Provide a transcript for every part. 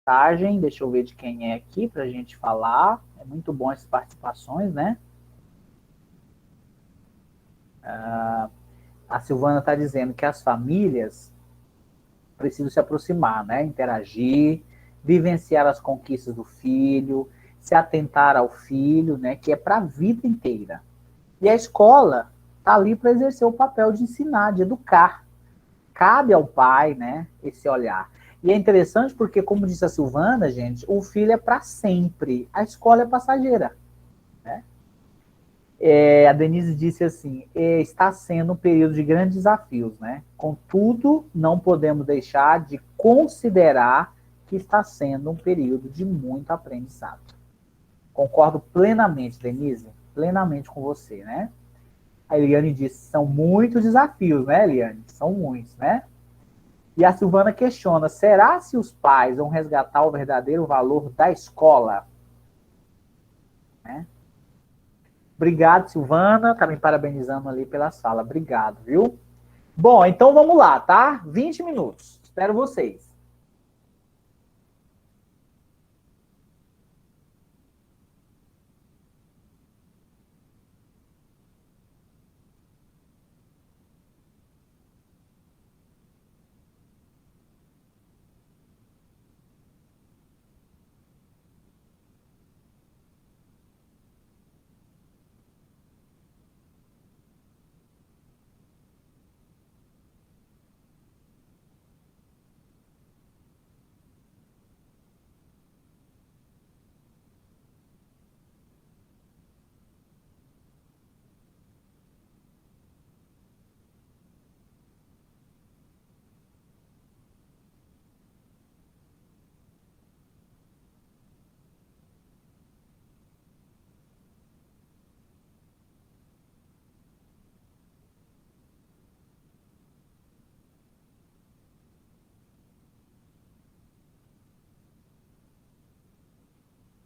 mensagem, deixa eu ver de quem é aqui para a gente falar. É muito bom essas participações, né? A Silvana está dizendo que as famílias precisam se aproximar, né? Interagir, vivenciar as conquistas do filho, se atentar ao filho, né? Que é para a vida inteira. E a escola está ali para exercer o papel de ensinar, de educar. Cabe ao pai, né? Esse olhar. E é interessante porque, como disse a Silvana, gente, o filho é para sempre, a escola é passageira. Né? A Denise disse assim: está sendo um período de grandes desafios, né? Contudo, não podemos deixar de considerar que está sendo um período de muito aprendizado. Concordo plenamente, Denise, plenamente com você, né? A Eliane disse: são muitos desafios, né, Eliane? São muitos, né? E a Silvana questiona: será se os pais vão resgatar o verdadeiro valor da escola? Né? Obrigado, Silvana. Tá me parabenizando ali pela sala. Obrigado, viu? Bom, então vamos lá, tá? 20 minutos. Espero vocês.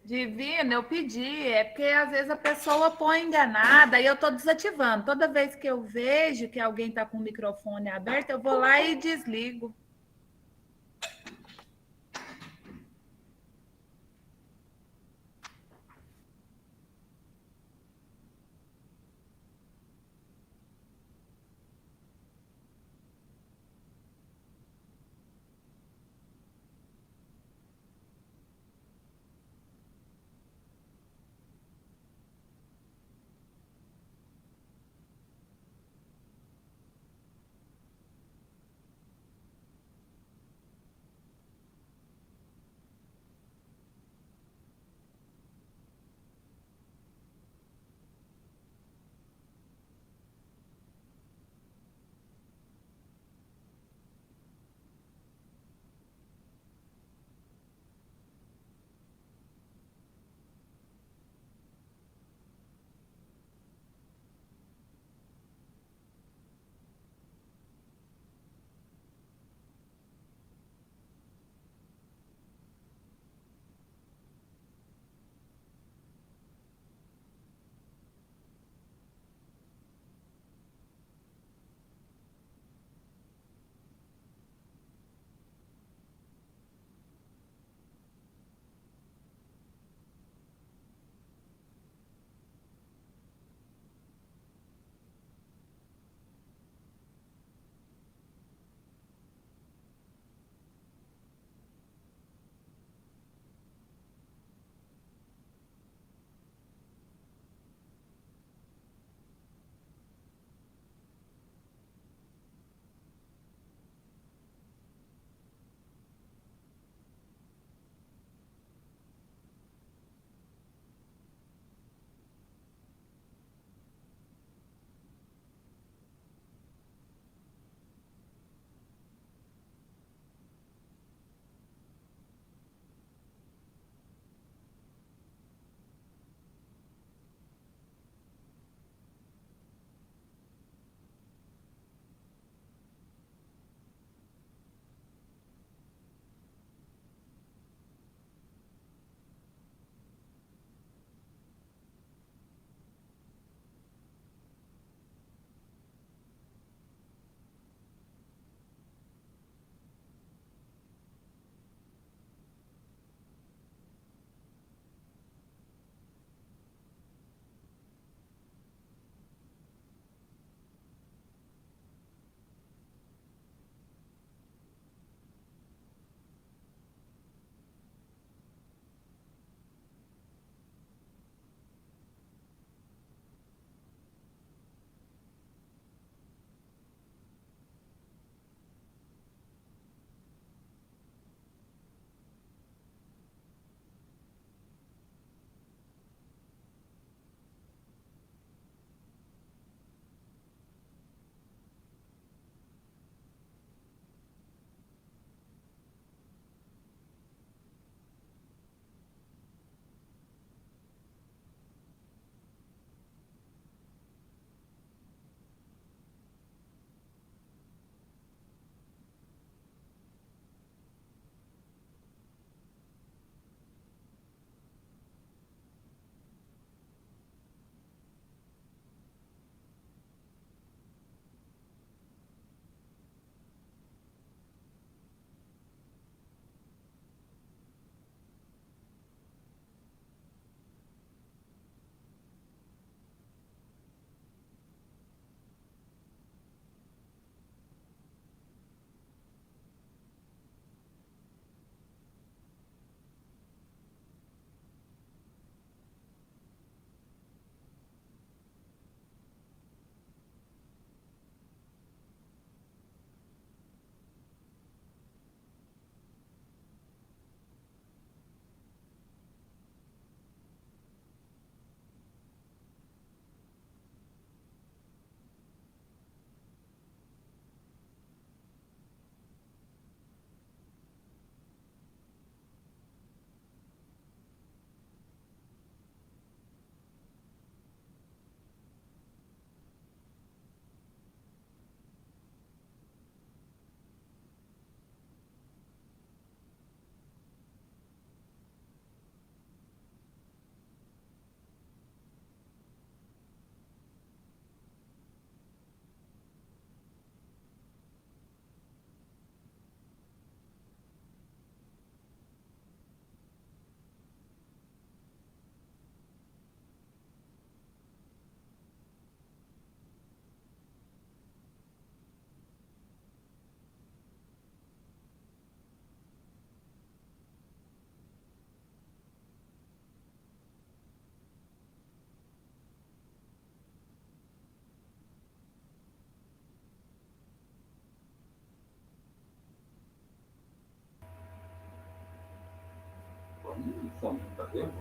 Divino, eu pedi, é porque às vezes a pessoa põe enganada e eu estou desativando. Toda vez que eu vejo que alguém está com o microfone aberto, eu vou lá e desligo. fome, tá vendo?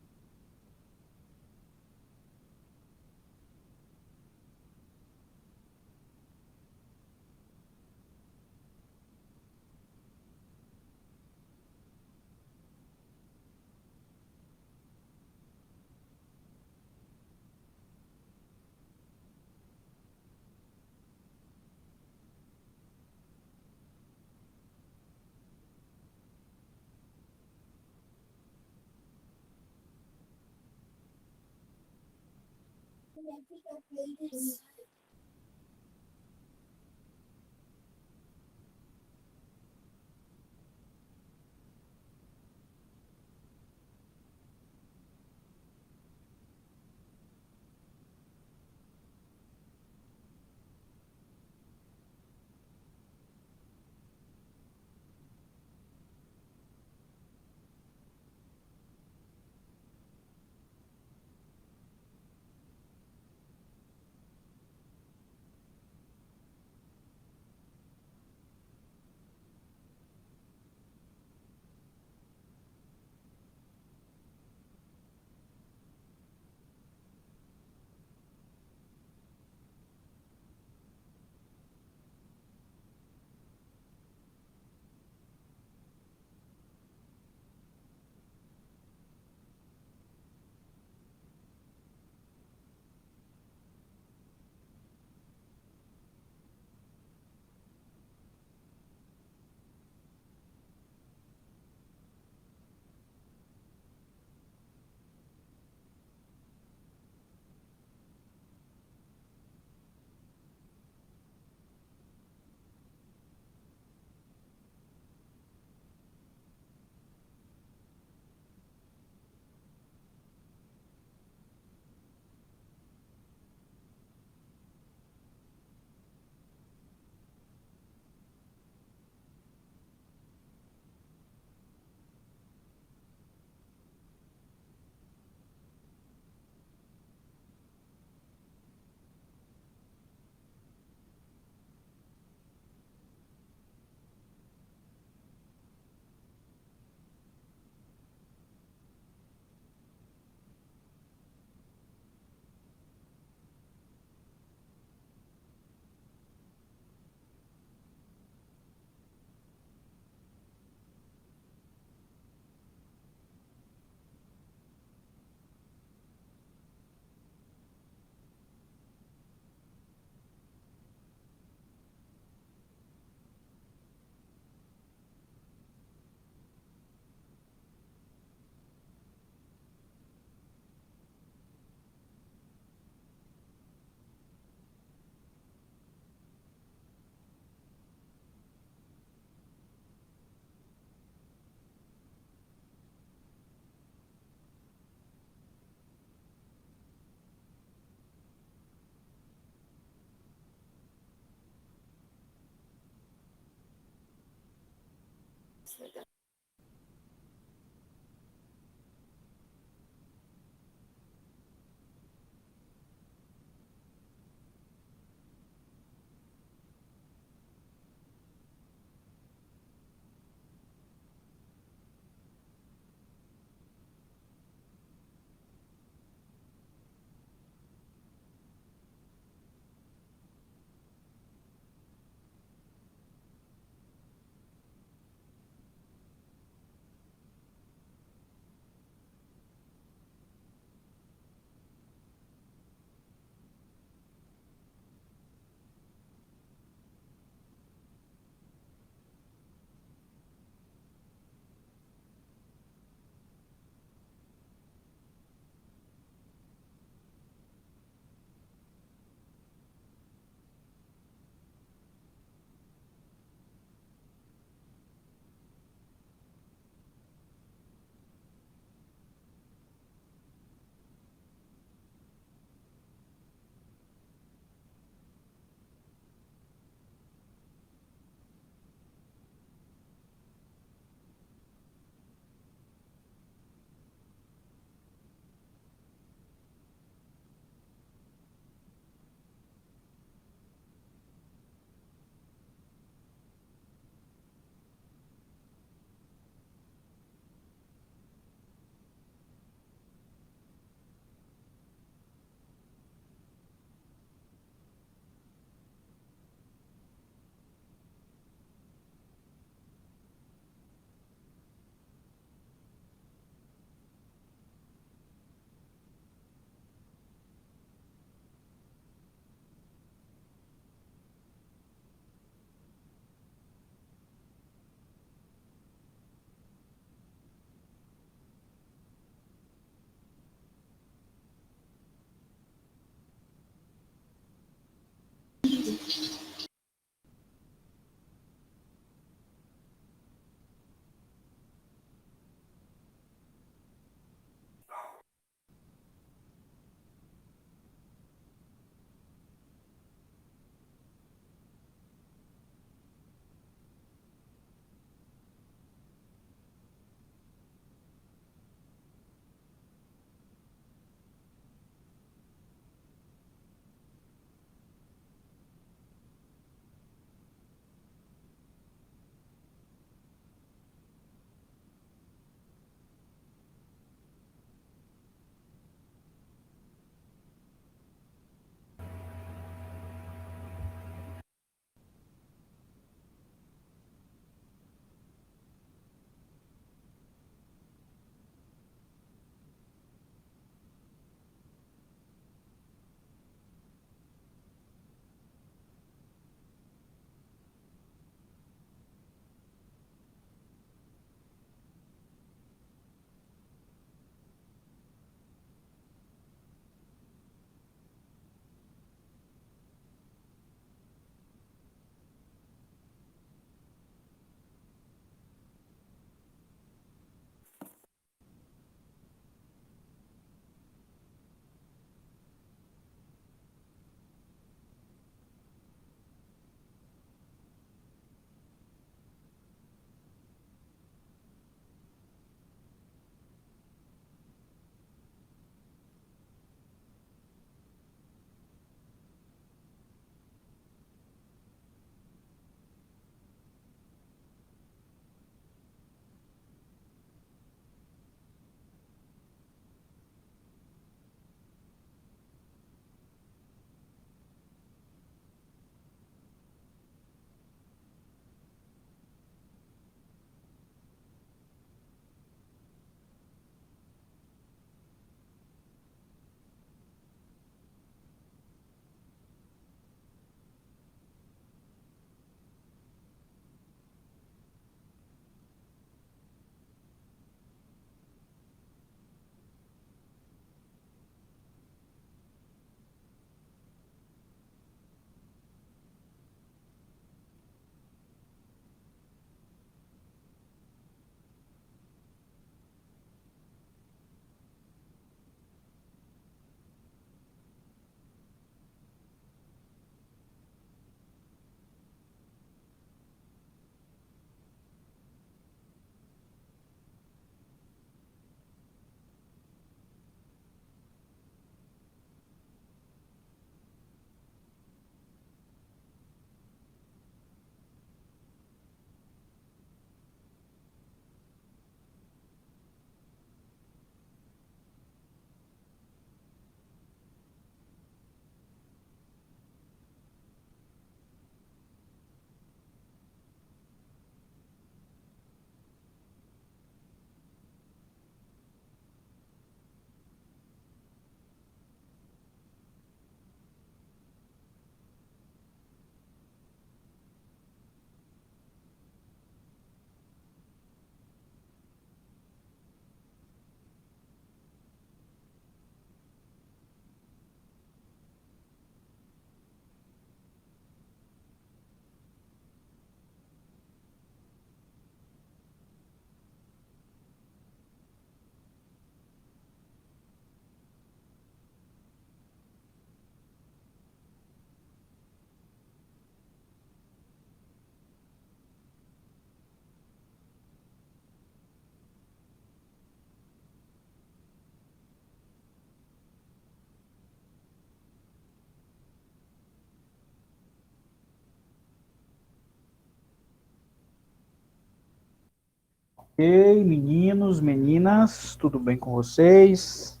Ei, meninos, meninas, tudo bem com vocês?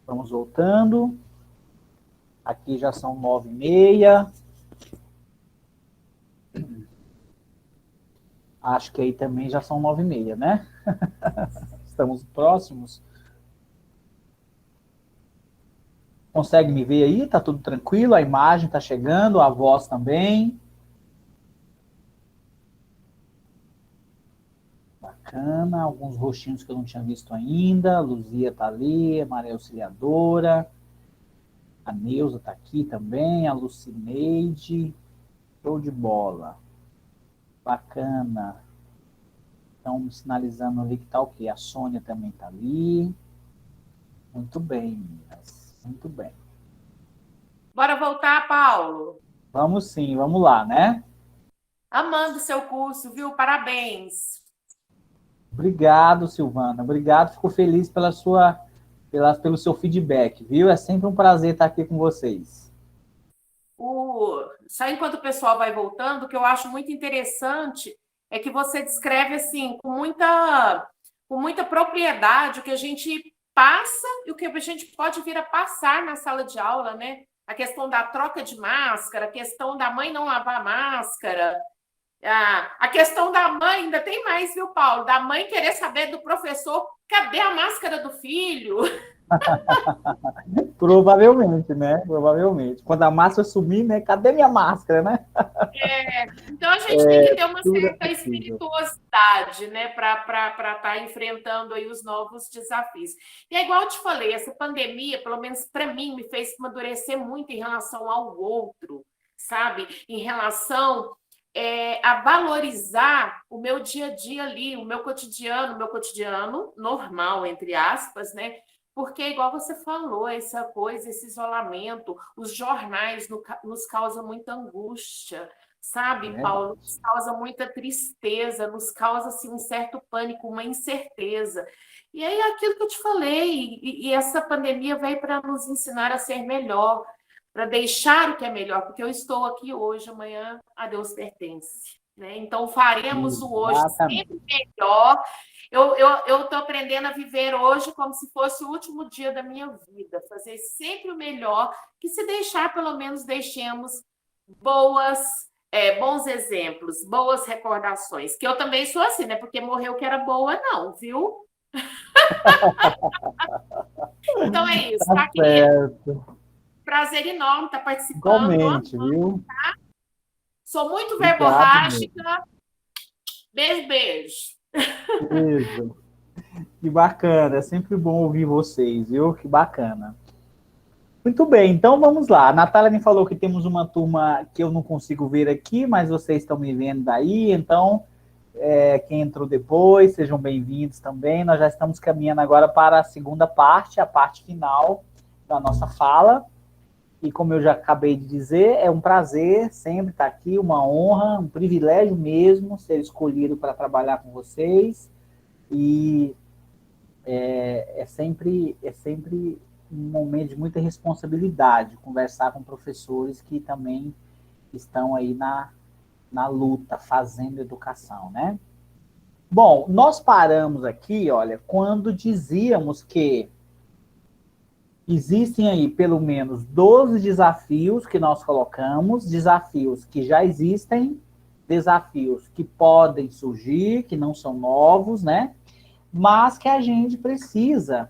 Vamos voltando. Aqui já são 9h30. Acho que aí também já são 9h30, né? Estamos próximos. Consegue me ver aí? Tá tudo tranquilo? A imagem tá chegando, a voz também. Bacana. Alguns rostinhos que eu não tinha visto ainda. A Luzia tá ali, a Maria Auxiliadora. A Neuza tá aqui também. A Lucineide. Show de bola. Bacana. Estão me sinalizando ali que tá o quê? A Sônia também tá ali. Muito bem, meninas. Muito bem. Bora voltar, Paulo? Vamos sim, vamos lá, né? Amando o seu curso, viu? Parabéns. Obrigado, Silvana. Obrigado, fico feliz pelo seu feedback, viu? É sempre um prazer estar aqui com vocês. Só enquanto o pessoal vai voltando, o que eu acho muito interessante é que você descreve assim com muita propriedade o que a gente passa e o que a gente pode vir a passar na sala de aula, né? A questão da troca de máscara, a questão da mãe não lavar a máscara, a questão da mãe, ainda tem mais, viu, Paulo? Da mãe querer saber do professor, cadê a máscara do filho? Provavelmente, né? Provavelmente. Quando a máscara sumir, né? Cadê minha máscara, né? Então a gente tem que ter uma tudo é certa possível. espirituosidade, né, para estar enfrentando aí os novos desafios. E é igual eu te falei, essa pandemia, pelo menos para mim, me fez amadurecer muito em relação ao outro, sabe? Em relação a valorizar o meu dia a dia ali, o meu cotidiano normal, entre aspas, né? Porque, igual você falou, essa coisa, esse isolamento, os jornais nos causam muita angústia, sabe, Paulo? Nos causa muita tristeza, nos causa assim, um certo pânico, uma incerteza. E aí, aquilo que eu te falei, e essa pandemia veio para nos ensinar a ser melhor, para deixar o que é melhor, porque eu estou aqui hoje, amanhã a Deus pertence. Né? Então, faremos o hoje sempre melhor. Eu estou aprendendo a viver hoje como se fosse o último dia da minha vida, fazer sempre o melhor, que se deixar, pelo menos deixemos bons exemplos, boas recordações. Que eu também sou assim, né? Porque morreu que era boa, não, viu? Então é isso, tá, querido? Prazer enorme estar participando. Igualmente, viu? Tá? Sou muito Obrigado verborrágica. Beijo, beijo. Beijo. Que bacana, é sempre bom ouvir vocês, viu? Que bacana. Muito bem, então vamos lá. A Natália me falou que temos uma turma que eu não consigo ver aqui, mas vocês estão me vendo daí, então quem entrou depois, sejam bem-vindos também. Nós já estamos caminhando agora para a segunda parte, a parte final da nossa fala. E como eu já acabei de dizer, é um prazer sempre estar aqui, uma honra, um privilégio mesmo ser escolhido para trabalhar com vocês. E é sempre um momento de muita responsabilidade conversar com professores que também estão aí na luta, fazendo educação, né? Bom, nós paramos aqui, olha, quando dizíamos que existem aí pelo menos 12 desafios que nós colocamos, desafios que já existem, desafios que podem surgir, que não são novos, né? Mas que a gente precisa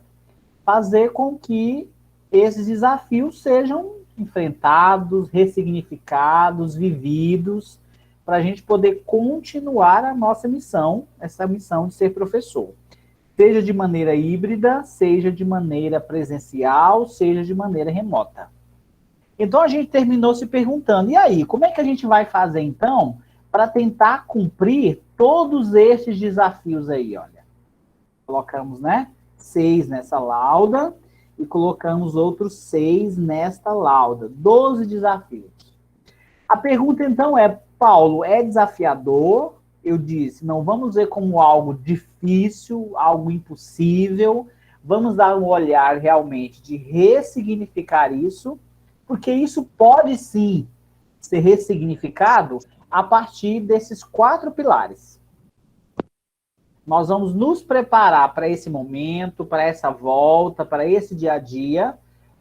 fazer com que esses desafios sejam enfrentados, ressignificados, vividos, para a gente poder continuar a nossa missão, essa missão de ser professor. Seja de maneira híbrida, seja de maneira presencial, seja de maneira remota. Então a gente terminou se perguntando, e aí, como é que a gente vai fazer então para tentar cumprir todos esses desafios aí, olha. Colocamos, né, 6 nessa lauda e colocamos outros 6 nesta lauda. 12 desafios. A pergunta, então, é, Paulo, é desafiador? Eu disse, não vamos ver como algo difícil, algo impossível. Vamos dar um olhar realmente de ressignificar isso, porque isso pode, sim, ser ressignificado a partir desses 4 pilares. Nós vamos nos preparar para esse momento, para essa volta, para esse dia a dia,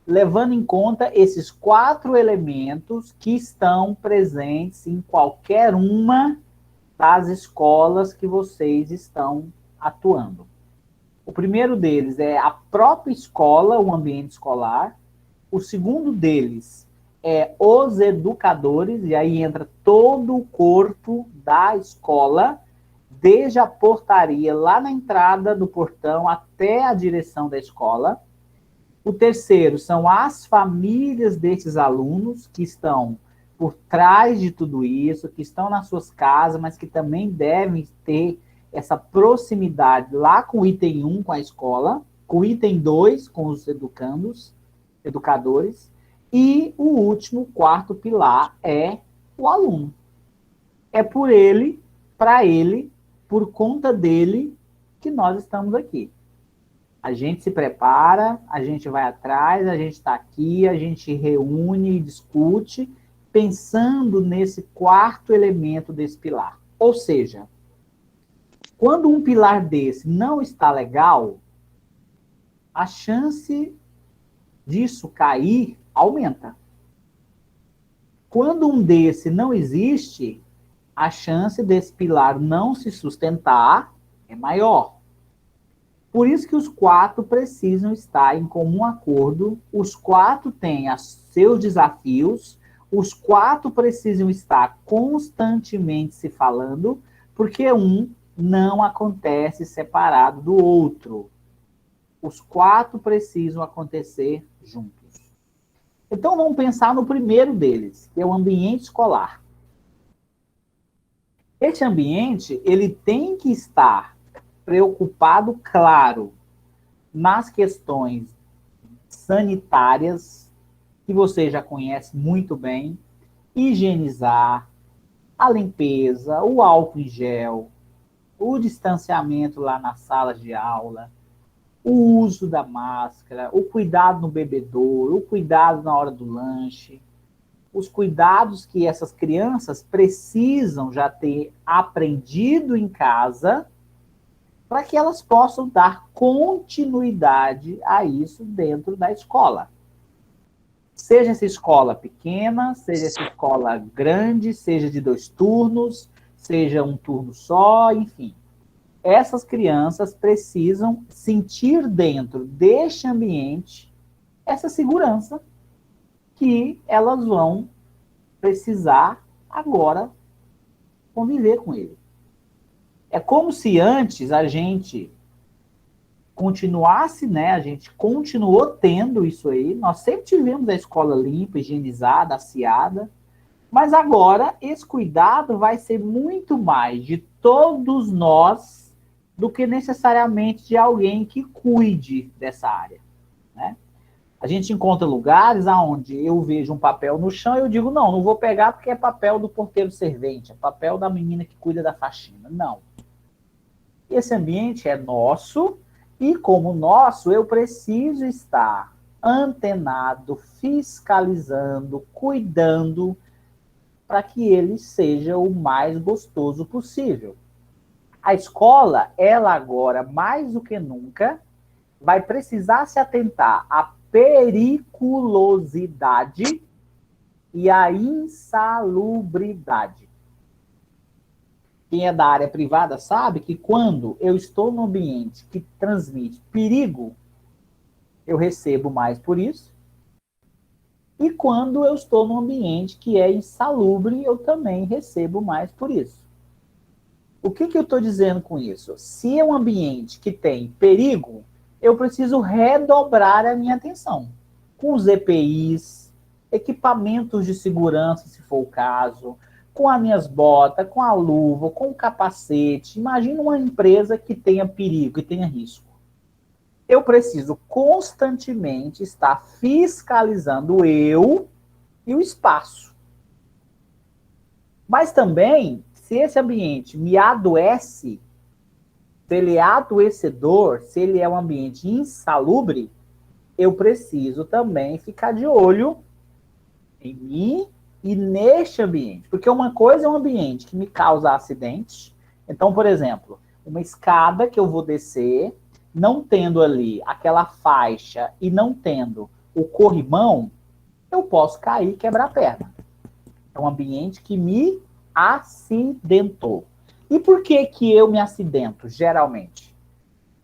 levando em conta esses 4 elementos que estão presentes em qualquer uma das escolas que vocês estão atuando. O primeiro deles é a própria escola, o ambiente escolar. O segundo deles é os educadores, e aí entra todo o corpo da escola, desde a portaria lá na entrada do portão até a direção da escola. O terceiro são as famílias desses alunos que estão por trás de tudo isso, que estão nas suas casas, mas que também devem ter essa proximidade lá com o item 1, com a escola, com o item 2, com os educadores, e o último, 4º pilar, é o aluno. É por ele, para ele, por conta dele, que nós estamos aqui. A gente se prepara, a gente vai atrás, a gente está aqui, a gente reúne e discute, pensando nesse 4º elemento desse pilar. Ou seja, quando um pilar desse não está legal, a chance disso cair aumenta. Quando um desse não existe, a chance desse pilar não se sustentar é maior. Por isso que os 4 precisam estar em comum acordo, os 4 têm seus desafios, os 4 precisam estar constantemente se falando, porque um não acontece separado do outro. Os 4 precisam acontecer juntos. Então vamos pensar no primeiro deles, que é o ambiente escolar. Esse ambiente, ele tem que estar preocupado, claro, nas questões sanitárias, que você já conhece muito bem, higienizar, a limpeza, o álcool em gel, o distanciamento lá nas salas de aula, o uso da máscara, o cuidado no bebedouro, o cuidado na hora do lanche, os cuidados que essas crianças precisam já ter aprendido em casa para que elas possam dar continuidade a isso dentro da escola. Seja essa escola pequena, seja essa escola grande, seja de 2 turnos, seja um turno só, enfim. Essas crianças precisam sentir dentro deste ambiente essa segurança que elas vão precisar agora conviver com ele. É como se antes a gente continuasse, né? A gente continuou tendo isso aí. Nós sempre tivemos a escola limpa, higienizada, asseada. Mas agora esse cuidado vai ser muito mais de todos nós do que necessariamente de alguém que cuide dessa área, né? A gente encontra lugares onde eu vejo um papel no chão e eu digo, não vou pegar porque é papel do porteiro servente, é papel da menina que cuida da faxina. Não. Esse ambiente é nosso e, como nosso, eu preciso estar antenado, fiscalizando, cuidando para que ele seja o mais gostoso possível. A escola, ela agora, mais do que nunca, vai precisar se atentar à periculosidade e à insalubridade. Quem é da área privada sabe que quando eu estou num ambiente que transmite perigo, eu recebo mais por isso. E quando eu estou num ambiente que é insalubre, eu também recebo mais por isso. O que eu estou dizendo com isso? Se é um ambiente que tem perigo, eu preciso redobrar a minha atenção. Com os EPIs, equipamentos de segurança, se for o caso, com as minhas botas, com a luva, com o capacete. Imagina uma empresa que tenha perigo, que tenha risco. Eu preciso constantemente estar fiscalizando eu e o espaço. Mas também, se esse ambiente me adoece, se ele é adoecedor, se ele é um ambiente insalubre, eu preciso também ficar de olho em mim e neste ambiente. Porque uma coisa é um ambiente que me causa acidentes. Então, por exemplo, uma escada que eu vou descer, não tendo ali aquela faixa e não tendo o corrimão, eu posso cair e quebrar a perna. É um ambiente que me acidentou. E por que que eu me acidento, geralmente?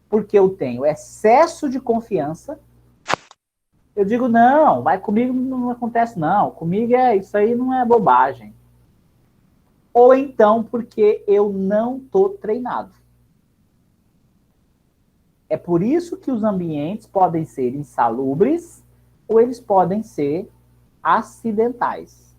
Porque eu tenho excesso de confiança. Eu digo, não, vai comigo, não acontece não. Comigo isso aí não é bobagem. Ou então porque eu não estou treinado. É por isso que os ambientes podem ser insalubres ou eles podem ser acidentais.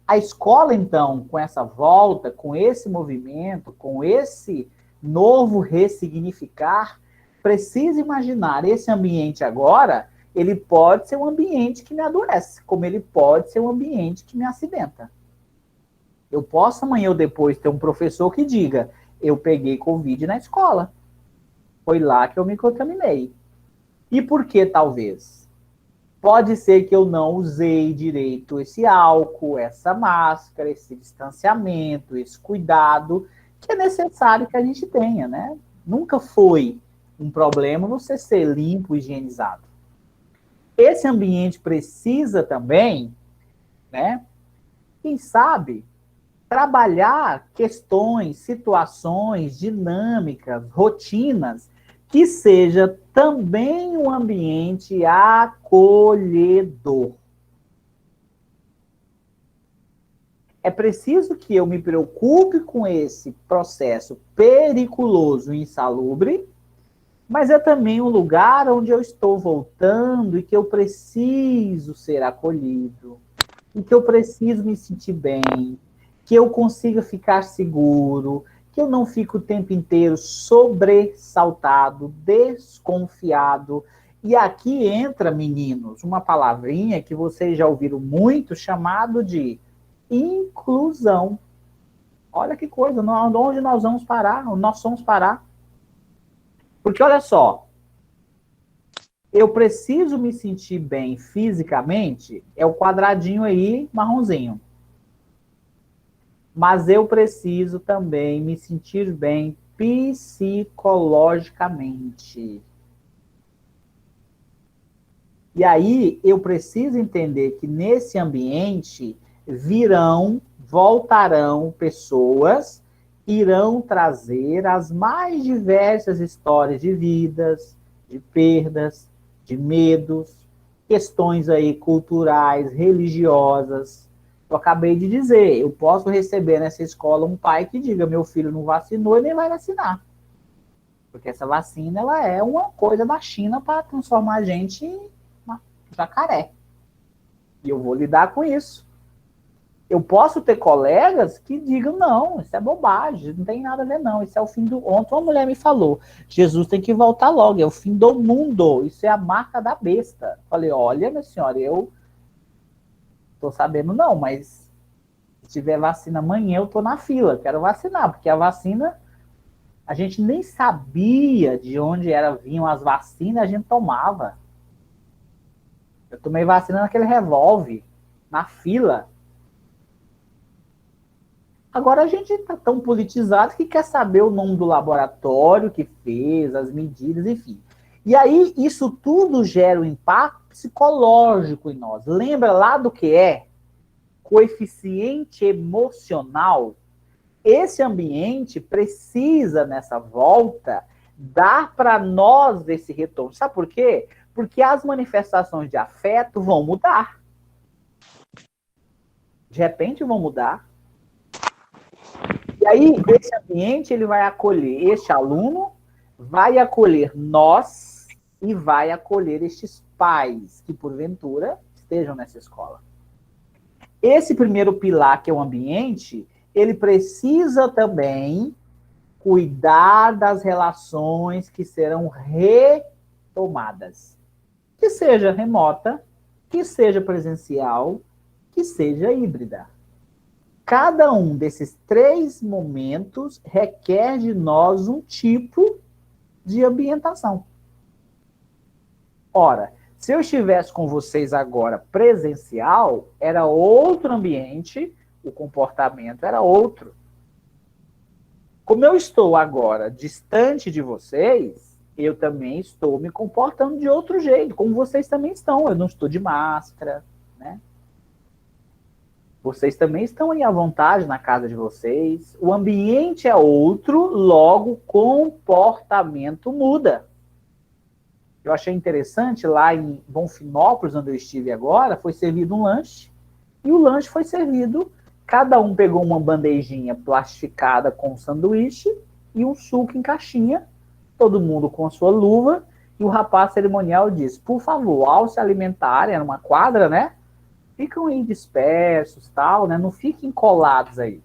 A escola, então, com essa volta, com esse movimento, com esse novo ressignificar, precisa imaginar esse ambiente agora, ele pode ser um ambiente que me adoece, como ele pode ser um ambiente que me acidenta. Eu posso amanhã ou depois ter um professor que diga, eu peguei Covid na escola. Foi lá que eu me contaminei. E por que talvez? Pode ser que eu não usei direito esse álcool, essa máscara, esse distanciamento, esse cuidado, que é necessário que a gente tenha, né? Nunca foi um problema você ser limpo, higienizado. Esse ambiente precisa também, né? Quem sabe, trabalhar questões, situações, dinâmicas, rotinas, que seja também um ambiente acolhedor. É preciso que eu me preocupe com esse processo periculoso e insalubre, mas é também um lugar onde eu estou voltando e que eu preciso ser acolhido, e que eu preciso me sentir bem, que eu consiga ficar seguro, que eu não fique o tempo inteiro sobressaltado, desconfiado. E aqui entra, meninos, uma palavrinha que vocês já ouviram muito, chamado de inclusão. Olha que coisa, onde nós vamos parar? Onde nós vamos parar? Porque olha só, eu preciso me sentir bem fisicamente, é o quadradinho aí, marronzinho. Mas eu preciso também me sentir bem psicologicamente. E aí eu preciso entender que nesse ambiente voltarão pessoas, irão trazer as mais diversas histórias de vidas, de perdas, de medos, questões aí culturais, religiosas. Eu acabei de dizer, eu posso receber nessa escola um pai que diga, meu filho não vacinou e nem vai vacinar. Porque essa vacina, ela é uma coisa da China para transformar a gente em jacaré. E eu vou lidar com isso. Eu posso ter colegas que digam, não, isso é bobagem, não tem nada a ver não, isso é o fim do... Ontem uma mulher me falou, Jesus tem que voltar logo, é o fim do mundo, isso é a marca da besta. Falei, olha, minha senhora, eu tô sabendo não, mas se tiver vacina amanhã, eu tô na fila, quero vacinar, porque a vacina, a gente nem sabia de onde vinham as vacinas, a gente tomava. Eu tomei vacina naquele revólver, na fila. Agora a gente está tão politizado que quer saber o nome do laboratório que fez, as medidas, enfim. E aí isso tudo gera um impacto psicológico em nós. Lembra lá do que é? Coeficiente emocional. Esse ambiente precisa, nessa volta, dar para nós esse retorno. Sabe por quê? Porque as manifestações de afeto vão mudar. De repente vão mudar. E aí, esse ambiente, ele vai acolher este aluno, vai acolher nós e vai acolher estes pais que, porventura, estejam nessa escola. Esse primeiro pilar, que é o ambiente, ele precisa também cuidar das relações que serão retomadas. Que seja remota, que seja presencial, que seja híbrida. Cada um desses 3 momentos requer de nós um tipo de ambientação. Ora, se eu estivesse com vocês agora presencial, era outro ambiente, o comportamento era outro. Como eu estou agora distante de vocês, eu também estou me comportando de outro jeito, como vocês também estão. Eu não estou de máscara, né? Vocês também estão aí à vontade na casa de vocês. O ambiente é outro, logo o comportamento muda. Eu achei interessante, lá em Bonfinópolis, onde eu estive agora, foi servido um lanche, e o lanche foi servido, cada um pegou uma bandejinha plastificada com um sanduíche e um suco em caixinha, todo mundo com a sua luva, e o rapaz cerimonial disse, por favor, ao se alimentarem, era uma quadra, né? Ficam aí dispersos, tal, né? Não fiquem colados aí.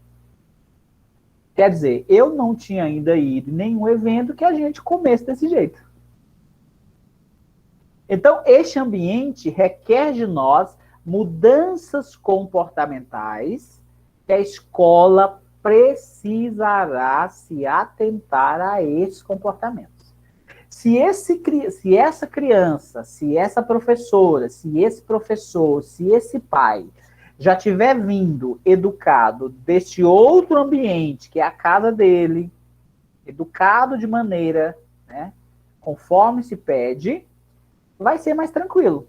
Quer dizer, eu não tinha ainda ido em nenhum evento que a gente comesse desse jeito. Então, este ambiente requer de nós mudanças comportamentais que a escola precisará se atentar a esses comportamentos. Se essa criança, se essa professora, se esse professor, se esse pai já tiver vindo educado deste outro ambiente, que é a casa dele, educado de maneira, né, conforme se pede, vai ser mais tranquilo.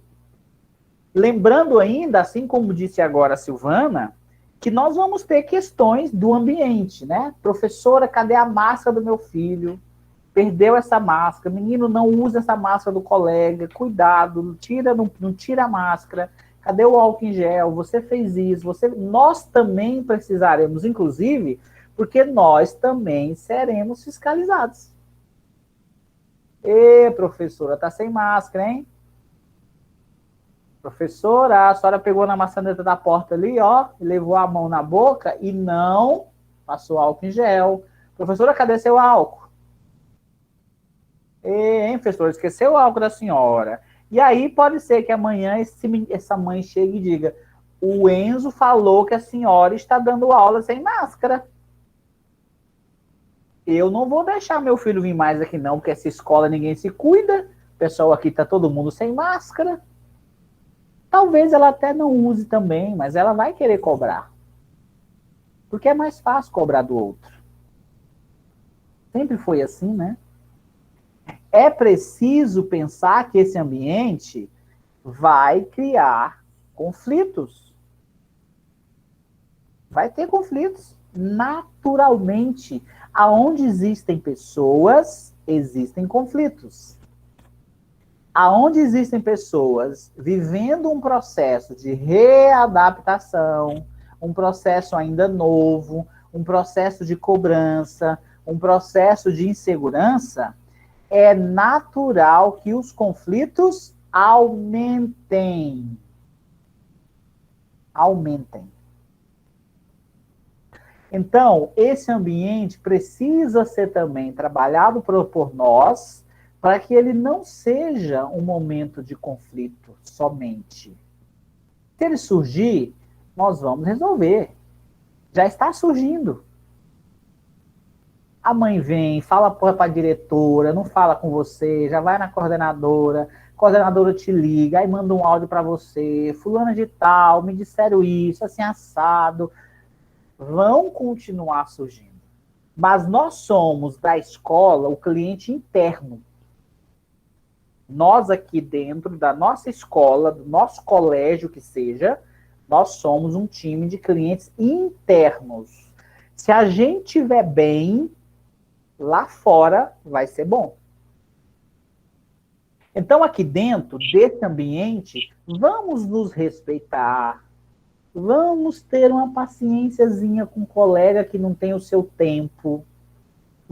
Lembrando ainda, assim como disse agora a Silvana, que nós vamos ter questões do ambiente, né? Professora, cadê a máscara do meu filho? Perdeu essa máscara. Menino, não usa essa máscara do colega. Cuidado, não tira a máscara. Cadê o álcool em gel? Você fez isso. Nós também precisaremos, inclusive, porque nós também seremos fiscalizados. Ê, professora, tá sem máscara, hein? Professora, a senhora pegou na maçaneta da porta ali, ó, levou a mão na boca e não passou álcool em gel. Professora, cadê seu álcool? Hein, professora, esqueceu o álcool da senhora. E aí pode ser que amanhã essa mãe chegue e diga, o Enzo falou que a senhora está dando aula sem máscara. Eu não vou deixar meu filho vir mais aqui não, porque essa escola ninguém se cuida. O pessoal aqui está todo mundo sem máscara. Talvez ela até não use também, mas ela vai querer cobrar. Porque é mais fácil cobrar do outro. Sempre foi assim, né? É preciso pensar que esse ambiente vai criar conflitos. Vai ter conflitos. Naturalmente, aonde existem pessoas, existem conflitos. Aonde existem pessoas vivendo um processo de readaptação, um processo ainda novo, um processo de cobrança, um processo de insegurança, é natural que os conflitos aumentem. Aumentem. Então, esse ambiente precisa ser também trabalhado por nós, para que ele não seja um momento de conflito somente. Se ele surgir, nós vamos resolver. Já está surgindo. A mãe vem, fala para a diretora, não fala com você, já vai na coordenadora, a coordenadora te liga, aí manda um áudio para você, fulana de tal, me disseram isso, assim assado. Vão continuar surgindo. Mas nós somos da escola o cliente interno. Nós aqui dentro da nossa escola, do nosso colégio que seja, nós somos um time de clientes internos. Se a gente estiver bem, lá fora vai ser bom. Então, aqui dentro desse ambiente, vamos nos respeitar, vamos ter uma paciênciazinha com um colega que não tem o seu tempo.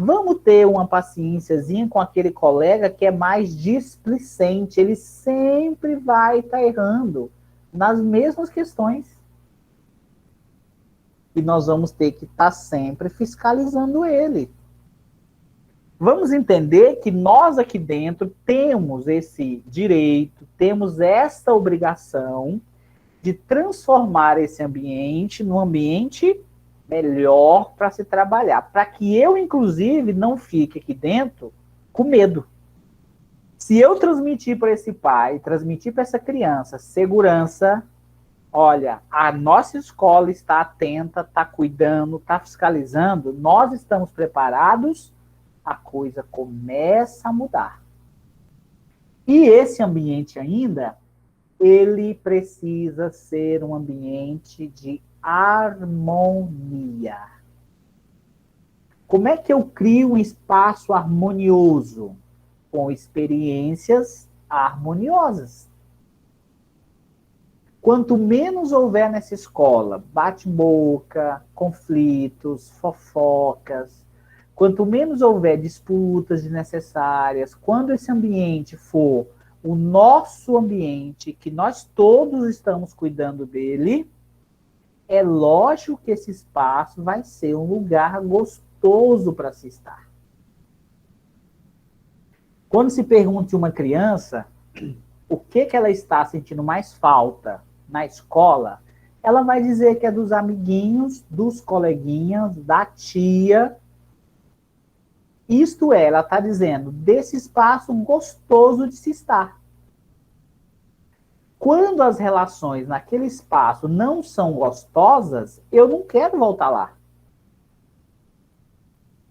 Vamos ter uma paciênciazinha com aquele colega que é mais displicente. Ele sempre vai estar errando nas mesmas questões. E nós vamos ter que estar sempre fiscalizando ele. Vamos entender que nós aqui dentro temos esse direito, temos essa obrigação de transformar esse ambiente num ambiente melhor para se trabalhar, para que eu, inclusive, não fique aqui dentro com medo. Se eu transmitir para esse pai, transmitir para essa criança segurança, olha, a nossa escola está atenta, está cuidando, está fiscalizando, nós estamos preparados, a coisa começa a mudar. E esse ambiente ainda, ele precisa ser um ambiente de harmonia. Como é que eu crio um espaço harmonioso? Com experiências harmoniosas. Quanto menos houver nessa escola, bate-boca, conflitos, fofocas, quanto menos houver disputas desnecessárias, quando esse ambiente for o nosso ambiente, que nós todos estamos cuidando dele, é lógico que esse espaço vai ser um lugar gostoso para se estar. Quando se pergunta a uma criança o que ela está sentindo mais falta na escola, ela vai dizer que é dos amiguinhos, dos coleguinhas, da tia. Isto é, ela está dizendo desse espaço gostoso de se estar. Quando as relações naquele espaço não são gostosas, eu não quero voltar lá.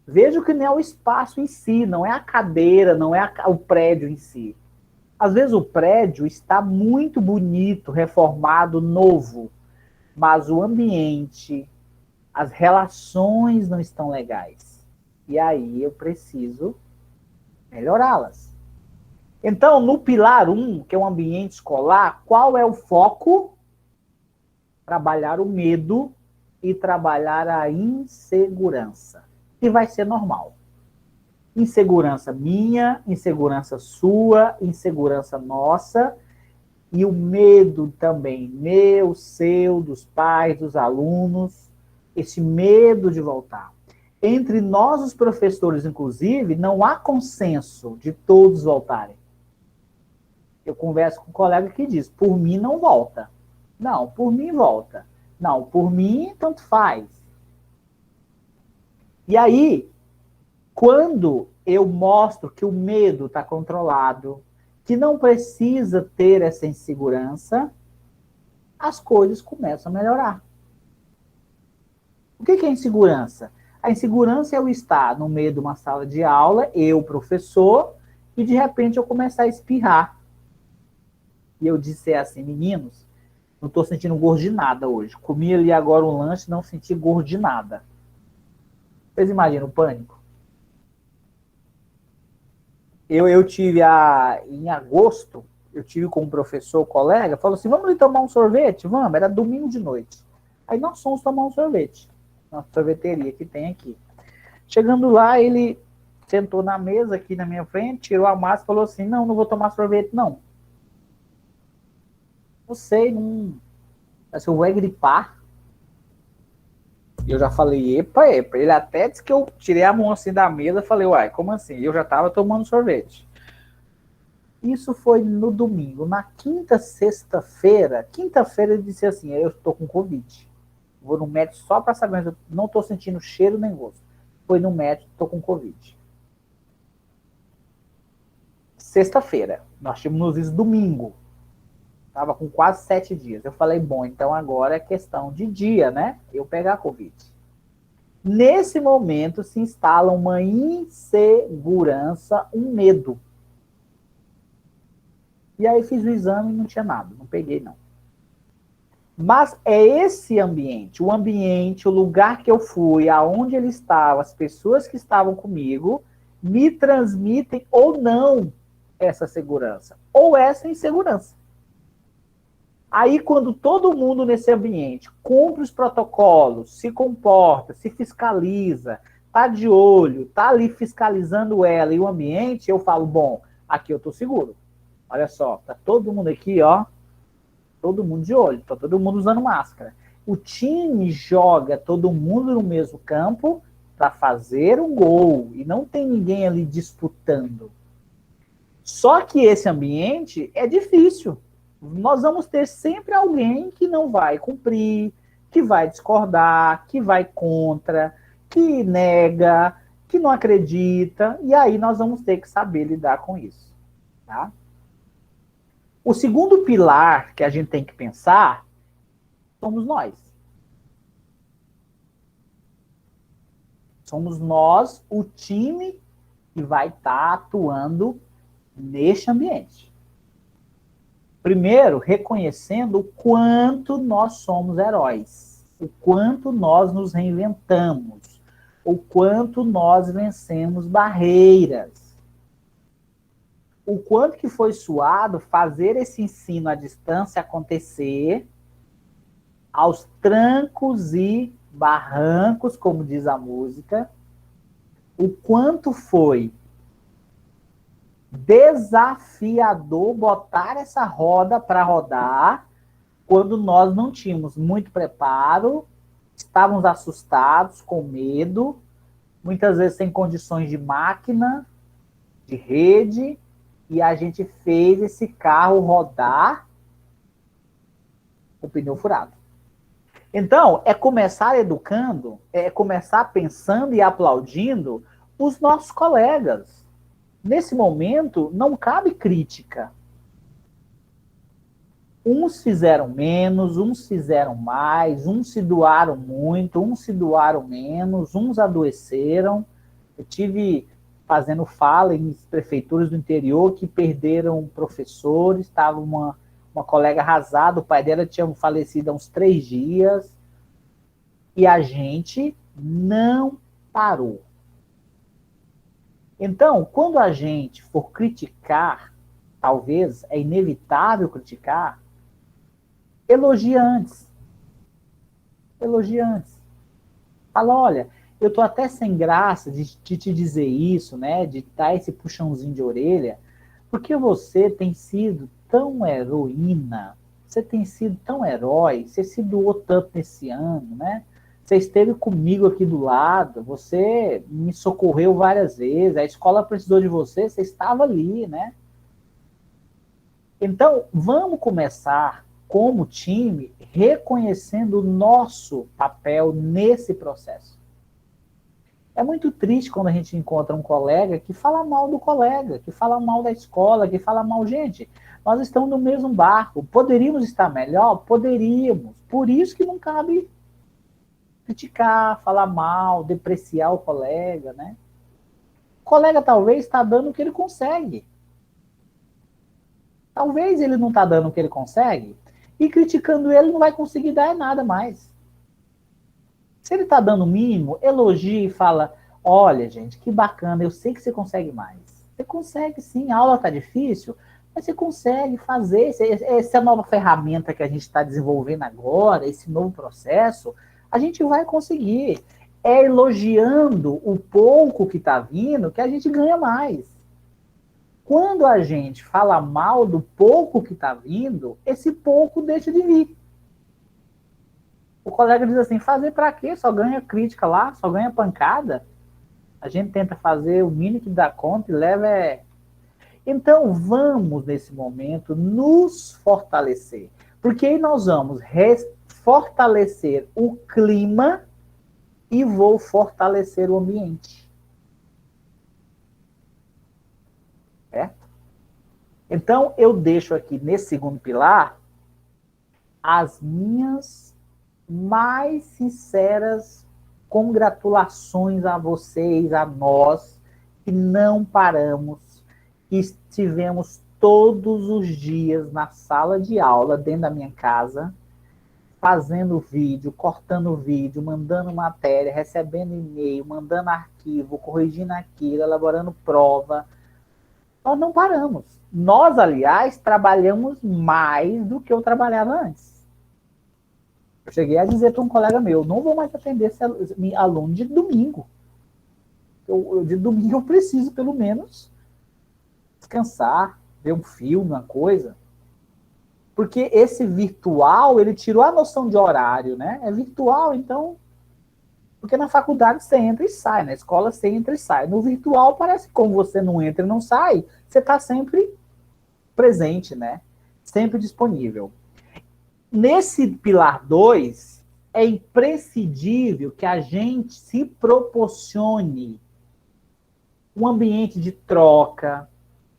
Vejo que não é o espaço em si, não é a cadeira, não é o prédio em si. Às vezes o prédio está muito bonito, reformado, novo, mas o ambiente, as relações não estão legais. E aí eu preciso melhorá-las. Então, no pilar 1, que é o ambiente escolar, qual é o foco? Trabalhar o medo e trabalhar a insegurança. Que vai ser normal. Insegurança minha, insegurança sua, insegurança nossa, e o medo também meu, seu, dos pais, dos alunos, esse medo de voltar. Entre nós, os professores, inclusive, não há consenso de todos voltarem. Eu converso com um colega que diz, por mim não volta. Não, por mim volta. Não, por mim tanto faz. E aí, quando eu mostro que o medo está controlado, que não precisa ter essa insegurança, as coisas começam a melhorar. O que é insegurança? A insegurança é eu estar no meio de uma sala de aula, eu, professor, e de repente eu começar a espirrar. E eu disser assim, meninos, não estou sentindo gosto de nada hoje. Comi ali agora um lanche, não senti gosto de nada. Vocês imaginam o pânico? Eu tive em agosto, eu tive com um professor, colega, falou assim, vamos ali tomar um sorvete? Vamos, era domingo de noite. Aí nós fomos tomar um sorvete, na sorveteria que tem aqui. Chegando lá, ele sentou na mesa aqui na minha frente, tirou a máscara e falou assim, não vou tomar sorvete, não. Não sei, não... Acho que eu vou gripar. E eu já falei, epa. Ele até disse que eu tirei a mão assim da mesa e falei, uai, como assim? Eu já estava tomando sorvete. Isso foi no domingo. Na quinta-feira ele disse assim, eu estou com Covid. Vou no médico só para saber, eu não estou sentindo cheiro nem gosto. Foi no médico, estou com Covid. Sexta-feira, nós tínhamos isso domingo. Estava com quase 7 dias. Eu falei, bom, então agora é questão de dia, né? Eu pegar a Covid. Nesse momento se instala uma insegurança, um medo. E aí fiz o exame e não tinha nada, não peguei não. Mas é esse ambiente, o lugar que eu fui, aonde ele estava, as pessoas que estavam comigo, me transmitem ou não essa segurança, ou essa insegurança. Aí, quando todo mundo nesse ambiente cumpre os protocolos, se comporta, se fiscaliza, tá de olho, tá ali fiscalizando ela e o ambiente, eu falo, bom, aqui eu tô seguro. Olha só, tá todo mundo aqui, ó, todo mundo de olho, tá todo mundo usando máscara. O time joga todo mundo no mesmo campo para fazer um gol e não tem ninguém ali disputando. Só que esse ambiente é difícil. Nós vamos ter sempre alguém que não vai cumprir, que vai discordar, que vai contra, que nega, que não acredita, e aí nós vamos ter que saber lidar com isso. Tá? O segundo pilar que a gente tem que pensar somos nós. Somos nós, o time que vai estar atuando neste ambiente. Primeiro, reconhecendo o quanto nós somos heróis, o quanto nós nos reinventamos, o quanto nós vencemos barreiras, o quanto que foi suado fazer esse ensino à distância acontecer aos trancos e barrancos, como diz a música, o quanto foi desafiador botar essa roda para rodar quando nós não tínhamos muito preparo, estávamos assustados, com medo, muitas vezes sem condições de máquina, de rede, e a gente fez esse carro rodar com o pneu furado. Então, é começar educando, é começar pensando e aplaudindo os nossos colegas. Nesse momento, não cabe crítica. Uns fizeram menos, uns fizeram mais, uns se doaram muito, uns se doaram menos, uns adoeceram. Eu tive fazendo fala em prefeituras do interior que perderam professores, estava uma colega arrasada, o pai dela tinha falecido há uns 3 dias, e a gente não parou. Então, quando a gente for criticar, talvez é inevitável criticar, elogia antes. Elogia antes. Fala, olha, eu estou até sem graça de te dizer isso, né? De dar esse puxãozinho de orelha, porque você tem sido tão heroína, você tem sido tão herói, você se doou tanto nesse ano, né? Você esteve comigo aqui do lado, você me socorreu várias vezes, a escola precisou de você, você estava ali, né? Então, vamos começar como time reconhecendo o nosso papel nesse processo. É muito triste quando a gente encontra um colega que fala mal do colega, que fala mal da escola, que fala mal, gente, nós estamos no mesmo barco, poderíamos estar melhor? Poderíamos, por isso que não cabe criticar, falar mal, depreciar o colega, né? O colega talvez está dando o que ele consegue. Talvez ele não está dando o que ele consegue, e criticando ele não vai conseguir dar nada mais. Se ele está dando o mínimo, elogie e fala, olha, gente, que bacana, eu sei que você consegue mais. Você consegue sim, a aula está difícil, mas você consegue fazer. Essa nova ferramenta que a gente está desenvolvendo agora, esse novo processo, a gente vai conseguir. É elogiando o pouco que está vindo que a gente ganha mais. Quando a gente fala mal do pouco que está vindo, esse pouco deixa de vir. O colega diz assim, fazer para quê? Só ganha crítica lá, só ganha pancada. A gente tenta fazer o mínimo que dá conta e leva... Então, vamos, nesse momento, nos fortalecer. Porque aí nós vamos fortalecer o clima e vou fortalecer o ambiente. É? Então, eu deixo aqui, nesse segundo pilar, as minhas mais sinceras congratulações a vocês, a nós, que não paramos, que estivemos todos os dias na sala de aula, dentro da minha casa, fazendo vídeo, cortando vídeo, mandando matéria, recebendo e-mail, mandando arquivo, corrigindo aquilo, elaborando prova. Nós não paramos. Nós, aliás, trabalhamos mais do que eu trabalhava antes. Eu cheguei a dizer para um colega meu, não vou mais atender esse aluno de domingo. De domingo eu preciso, pelo menos, descansar, ver um filme, uma coisa. Porque esse virtual, ele tirou a noção de horário, né? É virtual, então... Porque na faculdade você entra e sai, na escola você entra e sai. No virtual parece que como você não entra e não sai, você está sempre presente, né? Sempre disponível. Nesse pilar 2, é imprescindível que a gente se proporcione um ambiente de troca,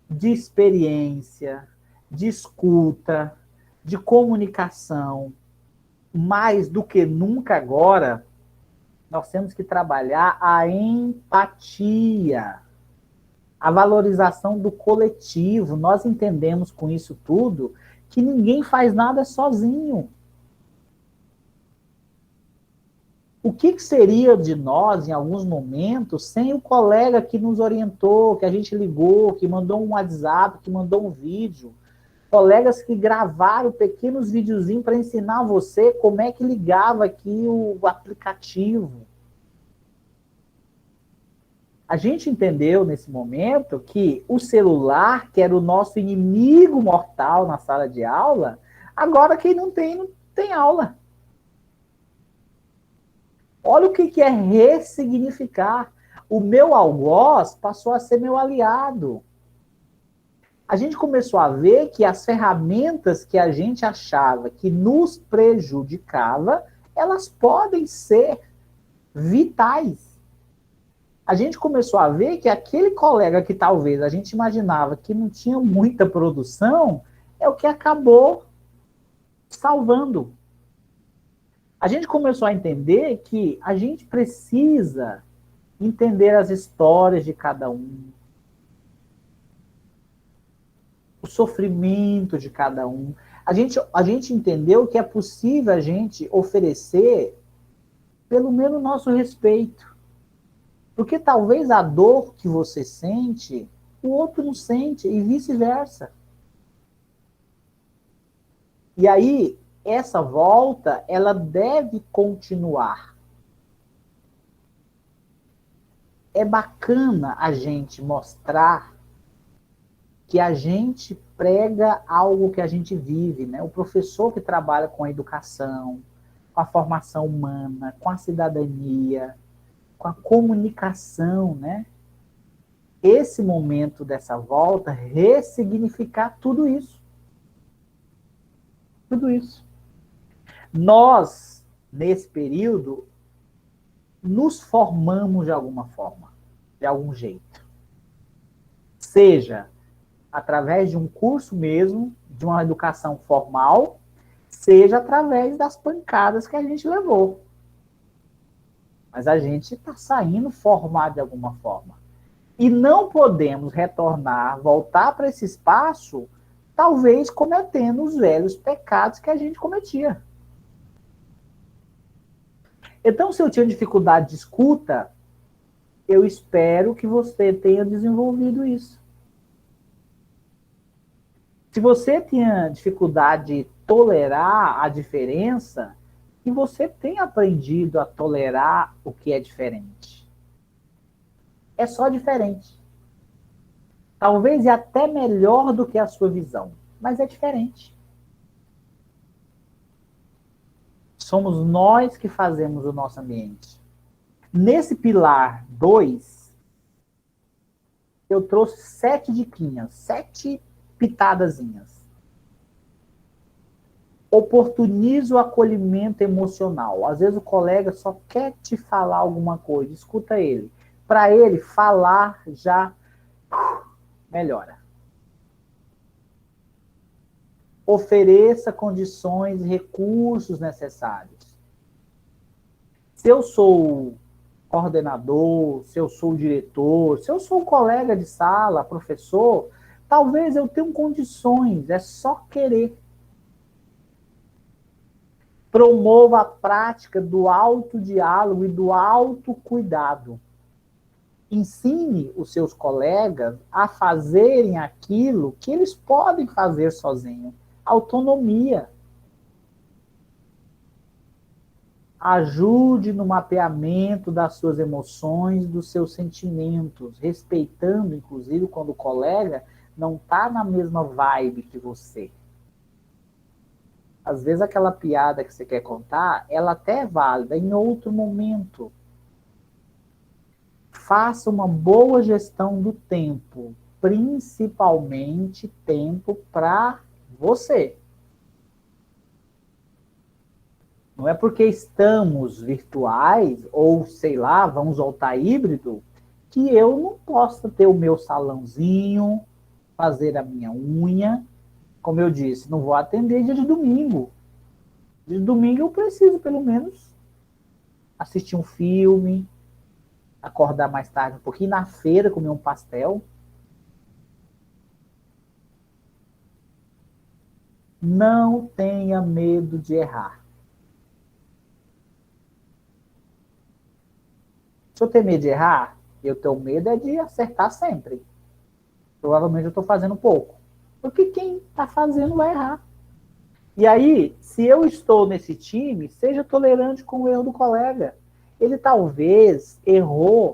de experiência, de escuta, de comunicação. mais do que nunca agora, nós temos que trabalhar a empatia, a valorização do coletivo. Nós entendemos com isso tudo que ninguém faz nada sozinho. O que seria de nós, em alguns momentos, sem o colega que nos orientou, que a gente ligou, que mandou um WhatsApp, que mandou um vídeo? Colegas que gravaram pequenos videozinhos para ensinar você como é que ligava aqui o aplicativo. A gente entendeu nesse momento que o celular, que era o nosso inimigo mortal na sala de aula, agora quem não tem aula. Olha o que é ressignificar. O meu algoz passou a ser meu aliado. A gente começou a ver que as ferramentas que a gente achava que nos prejudicava, elas podem ser vitais. A gente começou a ver que aquele colega que talvez a gente imaginava que não tinha muita produção, é o que acabou salvando. A gente começou a entender que a gente precisa entender as histórias de cada um, o sofrimento de cada um. A gente entendeu que é possível a gente oferecer pelo menos nosso respeito. Porque talvez a dor que você sente, o outro não sente, e vice-versa. E aí, essa volta, ela deve continuar. É bacana a gente mostrar que a gente prega algo que a gente vive, né? O professor que trabalha com a educação, com a formação humana, com a cidadania, com a comunicação, né? Esse momento dessa volta, ressignificar tudo isso. Tudo isso. Nós, nesse período, nos formamos de alguma forma, de algum jeito. Seja através de um curso mesmo, de uma educação formal, seja através das pancadas que a gente levou. Mas a gente está saindo formado de alguma forma. E não podemos retornar, voltar para esse espaço, talvez cometendo os velhos pecados que a gente cometia. Então, se eu tinha dificuldade de escuta, eu espero que você tenha desenvolvido isso. Se você tinha dificuldade de tolerar a diferença, que você tenha aprendido a tolerar o que é diferente. É só diferente. Talvez é até melhor do que a sua visão, mas é diferente. Somos nós que fazemos o nosso ambiente. Nesse pilar 2, eu trouxe 7 diquinhas, 7 pitadazinhas. Oportunize o acolhimento emocional. Às vezes o colega só quer te falar alguma coisa, escuta ele. Para ele, falar já melhora. Ofereça condições e recursos necessários. Se eu sou coordenador, se eu sou diretor, se eu sou colega de sala, professor, talvez eu tenha condições, é só querer. Promova a prática do autodiálogo e do autocuidado. Ensine os seus colegas a fazerem aquilo que eles podem fazer sozinhos. Autonomia. Ajude no mapeamento das suas emoções, dos seus sentimentos, respeitando, inclusive, quando o colega não está na mesma vibe que você. Às vezes aquela piada que você quer contar, ela até é válida em outro momento. Faça uma boa gestão do tempo, principalmente tempo para você. Não é porque estamos virtuais, ou sei lá, vamos voltar híbrido, que eu não possa ter o meu salãozinho, fazer a minha unha. Como eu disse, não vou atender dia de domingo. De domingo eu preciso, pelo menos, assistir um filme, acordar mais tarde um pouquinho, ir na feira comer um pastel. Não tenha medo de errar. Se eu tenho medo de errar, eu tenho medo é de acertar sempre. Provavelmente eu estou fazendo pouco. Porque quem está fazendo vai errar. E aí, se eu estou nesse time, seja tolerante com o erro do colega. Ele talvez errou